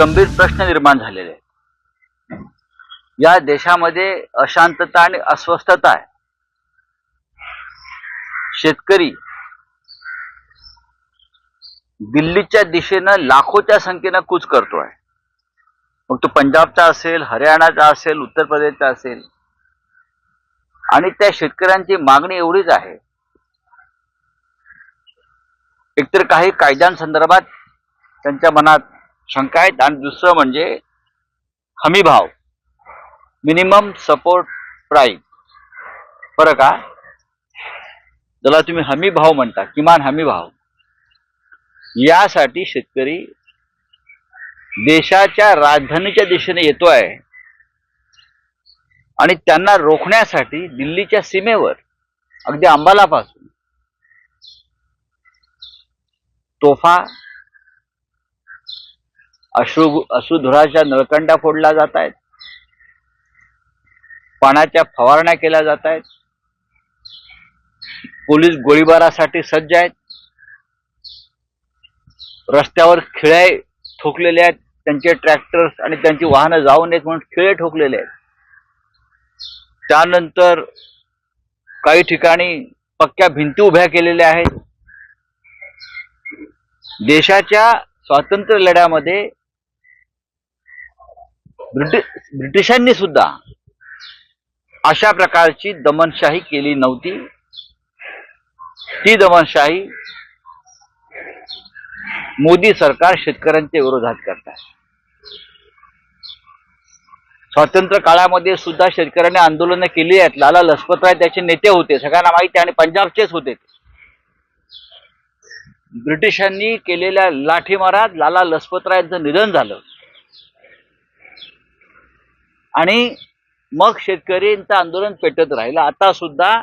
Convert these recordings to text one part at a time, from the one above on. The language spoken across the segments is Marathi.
गंभीर प्रश्न निर्माण झालेले आहेत। या देशामध्ये अशांतता आणि अस्वस्थता आहे। शेतकरी दिल्लीच्या दिशेनं लाखोच्या संख्येनं कूच करतोय। मग तो पंजाबचा असेल, हरियाणाचा असेल, उत्तर प्रदेशचा असेल, आणि त्या शेतकऱ्यांची मागणी एवढीच आहे। एकतर काही कायद्यांसंदर्भात त्यांच्या मनात शंका आहेत, आणि दुसरं म्हणजे हमी भाव, मिनिमम सपोर्ट प्राइस, फरक आहे। ज्याला तुम्ही हमी भाव म्हणता, किमान हमी भाव, यासाठी शेतकरी देशाच्या राजधानीच्या दिशेने येतोय, आणि त्यांना रोखण्यासाठी दिल्लीच्या सीमेवर अगदी अंबालापासून तोफा, अश्रुधुराच्या नळकंडा फोडल्या जात आहेत, पाण्याच्या फवारण्या केल्या जात आहेत, पोलीस गोळीबारासाठी सज्ज आहेत, रस्त्यावर खिळे ठोकलेले आहेत, त्यांचे ट्रॅक्टर्स आणि त्यांची वाहनं जाऊ नयेत म्हणून खिळे ठोकलेले आहेत। त्यानंतर काही ठिकाणी पक्क्या भिंती उभ्या केलेल्या आहेत। देशाच्या स्वातंत्र्य लढ्यामध्ये ब्रिटिशांनी सुद्धा अशा प्रकारची दमनशाही केली नव्हती। ती दमनशाही मोदी सरकार शेतकऱ्यांच्या विरोधात करत आहे। स्वातंत्र्य काळामध्ये सुद्धा शेतकऱ्यांनी आंदोलनं केली आहेत। लाला लजपतराय त्याचे नेते होते, सगळ्यांना माहिती आहे, आणि पंजाबचेच होते। ब्रिटिशांनी केलेल्या लाठीमारात लाला लजपतरायांचं निधन झालं, आणि मग शेतकऱ्यांचं आंदोलन पेटत राहिलं। आता सुद्धा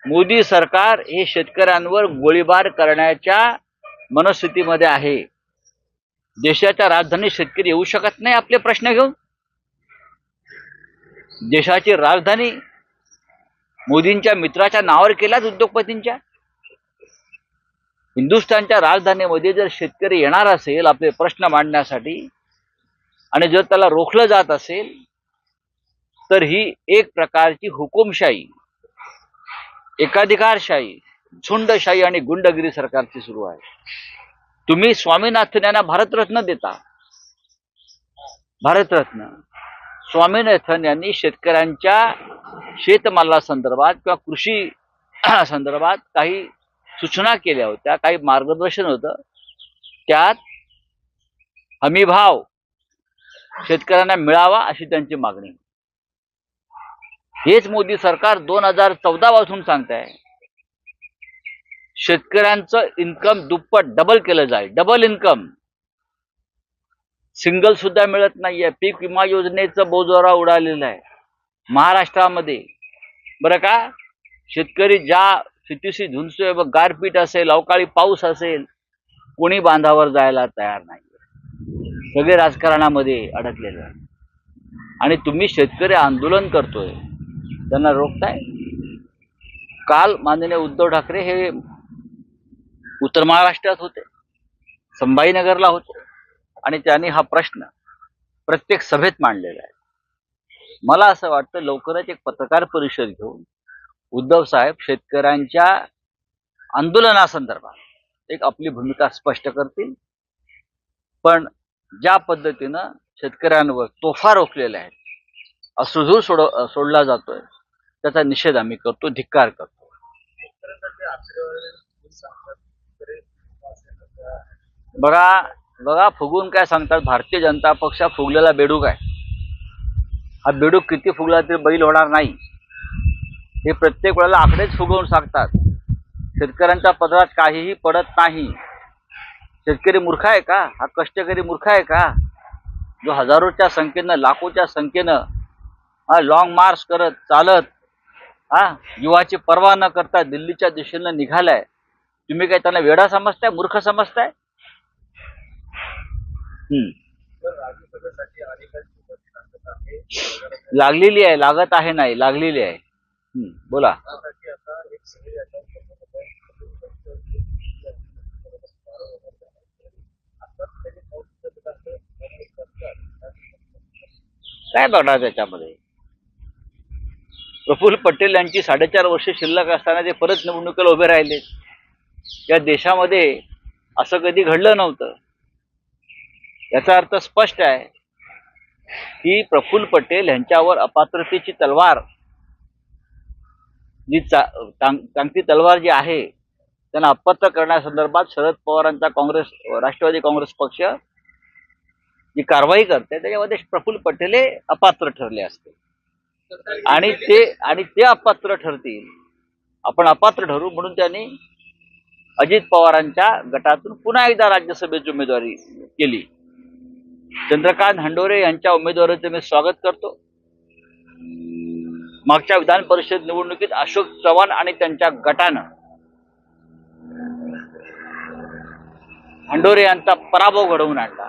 मोदी सरकार हे शेतकऱ्यांवर गोळीबार करण्याच्या मनस्थितीमध्ये आहे। देशाच्या राजधानीत शेतकरी येऊ शकत नाही आपले प्रश्न घेऊन। देशाची राजधानी मोदींच्या मित्राच्या नावावर केल्याच उद्योगपतींच्या। हिंदुस्थानच्या राजधानीमध्ये जर शेतकरी येणार असेल आपले प्रश्न मांडण्यासाठी, आणि जर त्याला रोखलं जात असेल, तर ही एक प्रकारची हुकुमशाही, एकाधिकारशाही, झुंडशाही आणि गुंडगिरी सरकारची सुरू आहे। तुम्ही स्वामीनाथन यांना भारतरत्न देता। भारतरत्न स्वामीनाथन यांनी शेतकऱ्यांच्या शेतमाला संदर्भात किंवा कृषी संदर्भात काही सूचना केल्या होत्या, काही मार्गदर्शन होतं। त्यात हमी भाव शेतकऱ्यांना मिळावा अशी त्यांची मागणी। हेच मोदी सरकार 2014 पासून सांगत आहे, शेतकऱ्यांचं इन्कम दुप्पट, डबल केलं जाईल। डबल इन्कम, सिंगल सुद्धा मिळत नाहीये। पीक विमा योजनेचं बोजोरा उडालेला आहे महाराष्ट्रामध्ये, बरं का। शेतकरी ज्या स्थितीशी झुंजतोय, गारपीट असेल, अवकाळी पाऊस असेल, कोणी बांधावर जायला तयार नाही, सगळे राजकारणामध्ये अडकलेले आहे। आणि तुम्ही शेतकरी आंदोलन करतोय, त्यांना रोखताय। काल माननीय उद्धव ठाकरे हे उत्तर महाराष्ट्रात होते, संभाजीनगरला होते, आणि त्यांनी हा प्रश्न प्रत्येक सभेत मांडलेला आहे। मला असं वाटतं लवकरच एक पत्रकार परिषद घेऊन उद्धव साहेब शेतकऱ्यांच्या आंदोलनासंदर्भात एक आपली भूमिका स्पष्ट करतील। पण ज्या पद्धतीनं शेतकऱ्यांवर तोफा रोखलेल्या आहेत, अश्रुधूर सोडला जातोय, त्याचा निषेध आम्ही करतो, धिक्कार करतो। बघा फुगून काय सांगतात, भारतीय जनता पक्ष फुगलेला बेडूक आहे। हा बेडूक किती फुगला तरी बैल होणार नाही, हे प्रत्येक वेळेला आकडेच फुगवून सांगतात। शेतकऱ्यांच्या पदरात काहीही पडत नाही। शेतकरी मूर्ख आहे का? हा कष्टकरी मूर्ख आहे का, जो हजारोच्या संख्येनं, लाखोच्या संख्येनं लॉंग मार्च करत चालत जीवाची पर्वा न करता दिल्लीच्या दिशेनं निघालाय? तुम्ही काय त्यांना वेडा समजताय, मूर्ख समजताय? लागलेली आहे, लागत आहे नाही, लागलेली आहे। बोला। काय बघणार त्याच्यामध्ये? प्रफुल्ल पटेल यांची 4.5 वर्ष शिल्लक असताना ते परत निवडणुकीला उभे राहिले. या देशामध्ये असं कधी घडलं नव्हतं. याचा अर्थ स्पष्ट आहे की प्रफुल्ल पटेल यांच्यावर अपात्रतेची तलवार जी टांगती तलवार जी आहे त्यांना अपात्र करण्यासंदर्भात शरद पवारांचा राष्ट्रवादी काँग्रेस पक्ष जी कारवाई करते त्याच्यामध्ये प्रफुल्ल पटेल हे अपात्र ठरले असते आणि ते अपात्र ठरतील, आपण अपात्र ठरू म्हणून त्यांनी अजित पवारांच्या गटातून पुन्हा एकदा राज्यसभेची उमेदवारी केली. चंद्रकांत हंडोरे यांच्या उमेदवारीचे मी स्वागत करतो. मागच्या विधान परिषद निवडणुकीत अशोक चव्हाण आणि त्यांच्या गटानं हंडोरे यांचा पराभव घडवून आणला,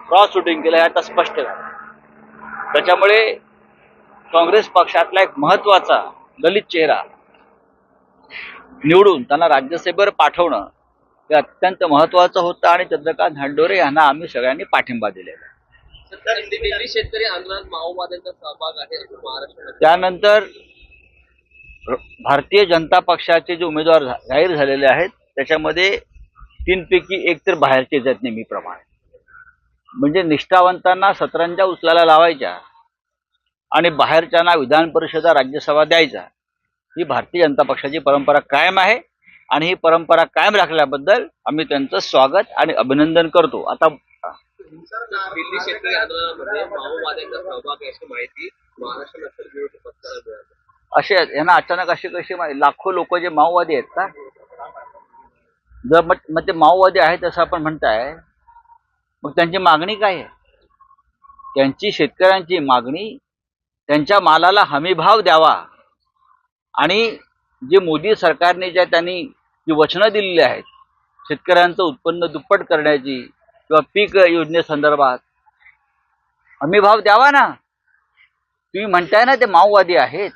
क्रॉस शूटिंग केलं, आता स्पष्ट झालं. त्याच्यामुळे काँग्रेस पक्षातला एक महत्वाचा दलित चेहरा निवडून त्यांना राज्यसभेवर पाठवणं हे अत्यंत महत्वाचं होतं आणि चंद्रकांत हंडोरे यांना आम्ही सगळ्यांनी पाठिंबा दिलेला. दिल्ली शेतकरी आंदोलनात माओवाद्यांचा सहभाग आहे महाराष्ट्रात. त्यानंतर भारतीय जनता पक्षाचे जे उमेदवार जाहीर झालेले आहेत त्याच्यामध्ये 3 पैकी 1 तर बाहेरचे आहेत नेहमीप्रमाणे. म्हणजे निष्ठावंतांना सतरंजा उचलायला लावायच्या आणि बाहेरच्यांना विधान परिषदा राज्यसभा द्यायचा, ही भारतीय जनता पक्षाची परंपरा कायम आहे आणि ही परंपरा कायम राखल्याबद्दल आम्ही त्यांचं स्वागत आणि अभिनंदन करतो. आता दिल्ली शेतकरी आंदोलनामध्ये माओवाद्यांचा सहभाग आहे अशी माहिती महाराष्ट्र नक्सल विरोधी पक्षाला मिळाली. असे यांना अचानक अशी कशी लाखो लोक जे माओवादी आहेत का? जर मग ते माओवादी आहेत असं आपण म्हणताय, मग त्यांची मागणी काय आहे? त्यांची शेतकऱ्यांची मागणी त्यांच्या मालाला हमीभाव द्यावा आणि जे मोदी सरकारने ज्या त्यांनी जी वचनं दिलेली आहेत शेतकऱ्यांचं उत्पन्न दुप्पट करण्याची किंवा पीक योजनेसंदर्भात हमीभाव द्यावा ना. तुम्ही म्हणताय ना ते माओवादी आहेत.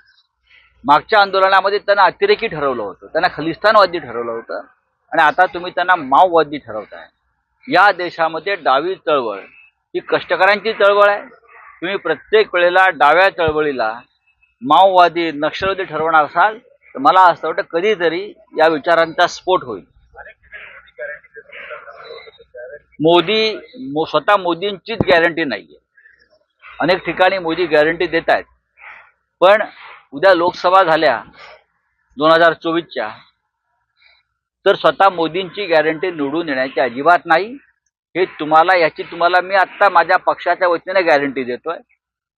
मागच्या आंदोलनामध्ये त्यांना अतिरेकी ठरवलं होतं, त्यांना खलिस्तानवादी ठरवलं होतं आणि आता तुम्ही त्यांना माओवादी ठरवताय. या देशामध्ये डावी चळवळ ही कष्टकऱ्यांची चळवळ आहे. तुम्ही प्रत्येक वेळेला डाव्या चळवळीला माओवादी नक्षलवादी ठरवणार असाल तर मला असं वाटतं कधीतरी या विचारांचा स्फोट होईल. स्वतः मोदींचीच गॅरंटी नाहीये. अनेक ठिकाणी मोदी गॅरंटी देत आहेत, पण उद्या लोकसभा झाल्या 2024च्या तर स्वतः मोदींची गॅरंटी निवडून येण्याची अजिबात नाही. याची तुम्हाला मी आत्ता माझ्या पक्षाच्या वतीने गॅरंटी देतोय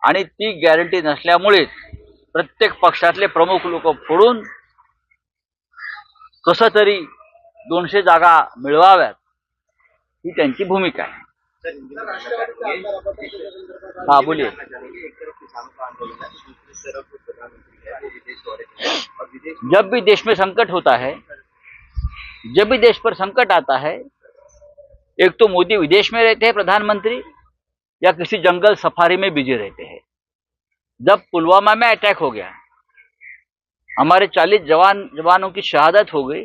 आणि ती गॅरंटी नसल्यामुळेच प्रत्येक पक्षातले प्रमुख लोक फोडून कसं तरी 200 जागा मिळवाव्यात ही त्यांची भूमिका आहे. हाँ बोलिए. जब भी देश में संकट होता है, जब भी देश पर संकट आता है, एक तो मोदी विदेश में रहते हैं प्रधानमंत्री या किसी जंगल सफारी में बिजी रहते हैं. जब पुलवामा में अटैक हो गया, हमारे 40 जवानों की शहादत हो गई,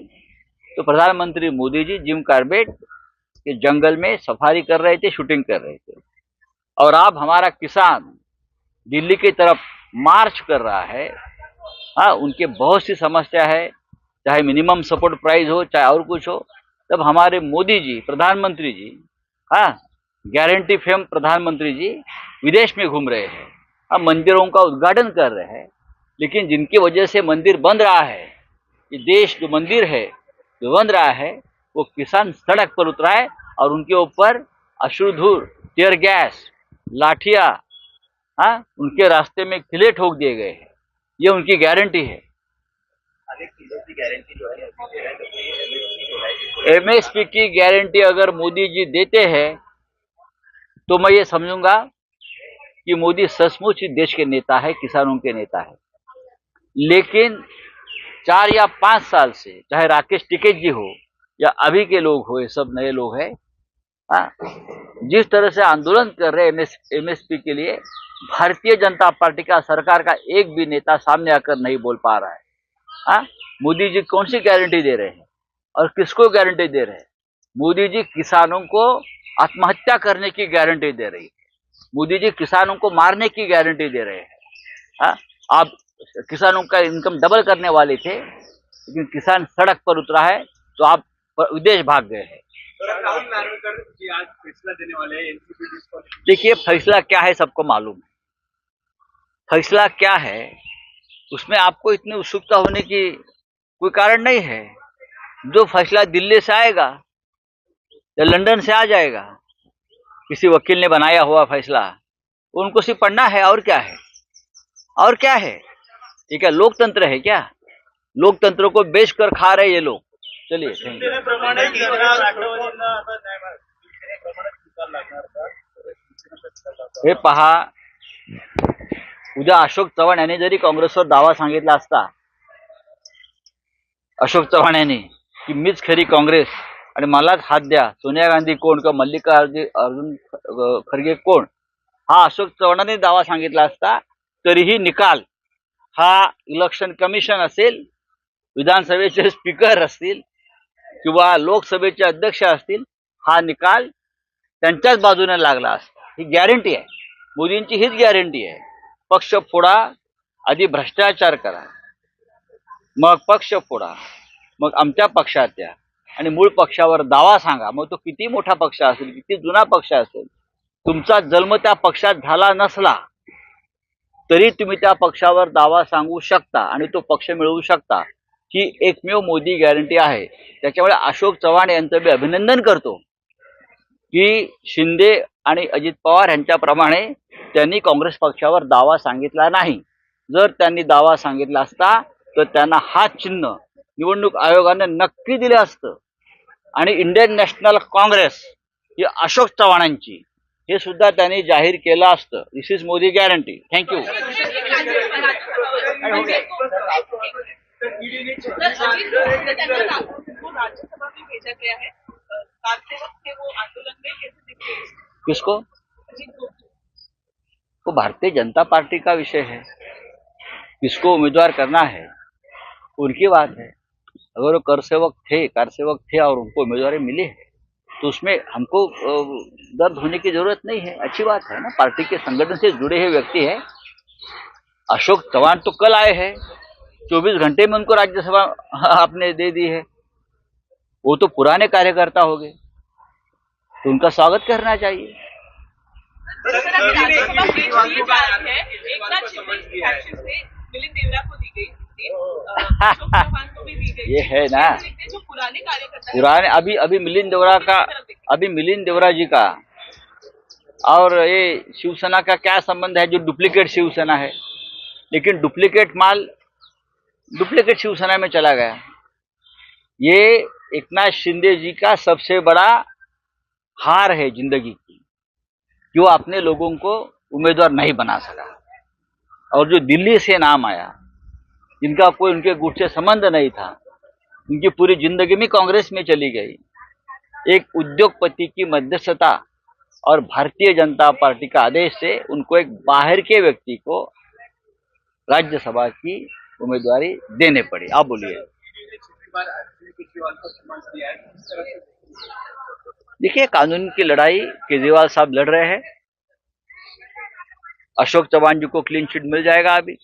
तो प्रधानमंत्री मोदी जी जिम कार्बेट के जंगल में सफारी कर रहे थे, शूटिंग कर रहे थे. और अब हमारा किसान दिल्ली की तरफ मार्च कर रहा है. हाँ, उनके बहुत सी समस्या है, चाहे मिनिमम सपोर्ट प्राइस हो चाहे और कुछ हो. तब हमारे मोदी जी प्रधानमंत्री जी, हाँ, गारंटी फेम प्रधानमंत्री जी विदेश में घूम रहे हैं, अब मंदिरों का उद्घाटन कर रहे हैं. लेकिन जिनकी वजह से मंदिर बंद रहा है, ये देश जो मंदिर है जो बंद रहा है, वो किसान सड़क पर उतरा है और उनके ऊपर अश्रुधूर, टीयर गैस, लाठियां, हाँ, उनके रास्ते में किले ठोक दिए गए हैं. ये उनकी गारंटी है. एमएसपी की गारंटी अगर मोदी जी देते हैं तो मैं ये समझूंगा कि मोदी सचमुच ही देश के नेता है, किसानों के नेता है. लेकिन 4 या 5 साल से चाहे राकेश टिकैत जी हो या अभी के लोग हो, ये सब नए लोग हैं, जिस तरह से आंदोलन कर रहे हैं एमएसपी के लिए, भारतीय जनता पार्टी का सरकार का एक भी नेता सामने आकर नहीं बोल पा रहा है. हाँ, मोदी जी कौन सी गारंटी दे रहे हैं और किसको गारंटी दे रहे हैं? मोदी जी किसानों को आत्महत्या करने की गारंटी दे रही है. मोदी जी किसानों को मारने की गारंटी दे रहे हैं। हाँ, आप किसानों का इनकम डबल करने वाले थे, लेकिन किसान सड़क पर उतरा है तो आप विदेश भाग गए हैं। राहुल नार्वेकर जी आज फैसला देने वाले हैं एनसीपी पर। देखिए, फैसला क्या है सबको मालूम है। फैसला क्या है उसमें आपको इतनी उत्सुकता होने की कोई कारण नहीं है। जो फैसला दिल्ली से आएगा या लंदन से आ जाएगा, किसी वकील ने बनाया हुआ फैसला, उनको सिर्फ पढ़ना है। और क्या है? और क्या है? ये क्या लोकतंत्र है क्या? लोकतंत्र को बेच कर खा रहे ये लोग। चलिए, थैंक यू। हे पहा, उद्या अशोक चव्हाण यांनी जरी काँग्रेसवर दावा सांगितला असता, अशोक चव्हाण यांनी की मीच खरी काँग्रेस आणि मलाच हात द्या, सोनिया गांधी कोण किंवा मल्लिकार्जुन खरगे कोण, हा अशोक चव्हाणांनी दावा सांगितला असता, तरीही निकाल हा इलेक्शन कमिशन असेल, विधानसभेचे स्पीकर असतील किंवा लोकसभेचे अध्यक्ष असतील, हा निकाल त्यांच्याच बाजूने लागला असता। ही गॅरंटी आहे, मोदींची हीच गॅरंटी आहे। पक्ष फोडा, आधी भ्रष्टाचार करा, मग पक्ष फोडा, मग आमच्या पक्षात या आणि मूळ पक्षावर दावा सांगा। मग तो किती मोठा पक्ष असेल, किती जुना पक्ष असेल, तुमचा जन्म त्या पक्षात झाला नसला तरी तुम्ही त्या पक्षावर दावा सांगू शकता आणि तो पक्ष मिळवू शकता। ही एकमेव मोदी गॅरंटी आहे। त्याच्यामुळे अशोक चव्हाण यांचं मी अभिनंदन करतो की शिंदे आणि अजित पवार यांच्याप्रमाणे त्यांनी काँग्रेस पक्षावर दावा सांगितला नाही। जर त्यांनी दावा सांगितला असता तर त्यांना हात चिन्ह निवडणूक आयोगाने नक्की दिले असतं आणि इंडियन नॅशनल काँग्रेस ही अशोक चव्हाणांची, हे सुद्धा त्यांनी जाहीर केलं असतं। दिस इज मोदी गॅरंटी। थँक्यू। किसको? वो भारतीय जनता पार्टी का विषय है, किसको उम्मीदवार करना है उनकी बात है। अगर वो कारसेवक थे और उनको उम्मीदवारी मिली है तो उसमें हमको दर्द होने की जरूरत नहीं है। अच्छी बात है ना, पार्टी के संगठन से जुड़े हुए व्यक्ति है। अशोक चव्हाण तो कल आए हैं, 24 घंटे में उनको राज्यसभा आपने दे दी है। वो तो पुराने कार्यकर्ता हो गए, तो उनका स्वागत करना चाहिए। ये है ना पुराने, अभी मिलिंद देवरा जी का और ये शिवसेना का क्या संबंध है? जो डुप्लीकेट शिवसेना है, लेकिन डुप्लीकेट माल डुप्लीकेट शिवसेना में चला गया। ये एकनाथ शिंदे जी का सबसे बड़ा हार है जिंदगी की कि वो अपने लोगों को उम्मीदवार नहीं बना सका। और जो दिल्ली से नाम आया, जिनका कोई उनके गुट से संबंध नहीं था, उनकी पूरी जिंदगी में कांग्रेस में चली गई। एक उद्योगपति की मध्यस्थता और भारतीय जनता पार्टी का आदेश से उनको एक बाहर के व्यक्ति को राज्यसभा की उम्मीदवारी देने पड़ी। आप बोलिए। देखिए, कानून की लड़ाई केजरीवाल साहब लड़ रहे हैं। अशोक चव्हाण जी को क्लीन चिट मिल जाएगा। अभी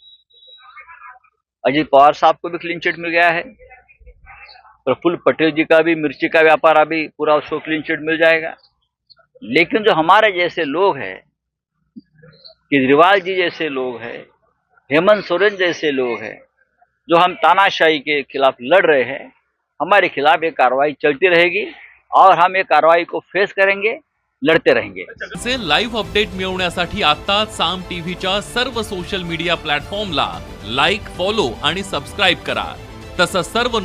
अजित पवार साहब को भी क्लीन चिट मिल गया है। प्रफुल्ल पटेल जी का भी मिर्ची का व्यापार अभी पूरा उसको क्लीन चिट मिल जाएगा। लेकिन जो हमारे जैसे लोग हैं, केजरीवाल जी जैसे लोग हैं, हेमंत सोरेन जैसे लोग हैं, जो हम तानाशाही के खिलाफ लड़ रहे हैं, हमारे खिलाफ ये कार्रवाई चलती रहेगी और हम ये कार्रवाई को फेस करेंगे, लढते रहेंगे। से लाईव्ह अपडेट मिळवण्यासाठी आता साम टीव्हीच्या सर्व सोशल मीडिया प्लॅटफॉर्मला लाईक, फॉलो आणि सबस्क्राइब करा। तसंच सर्व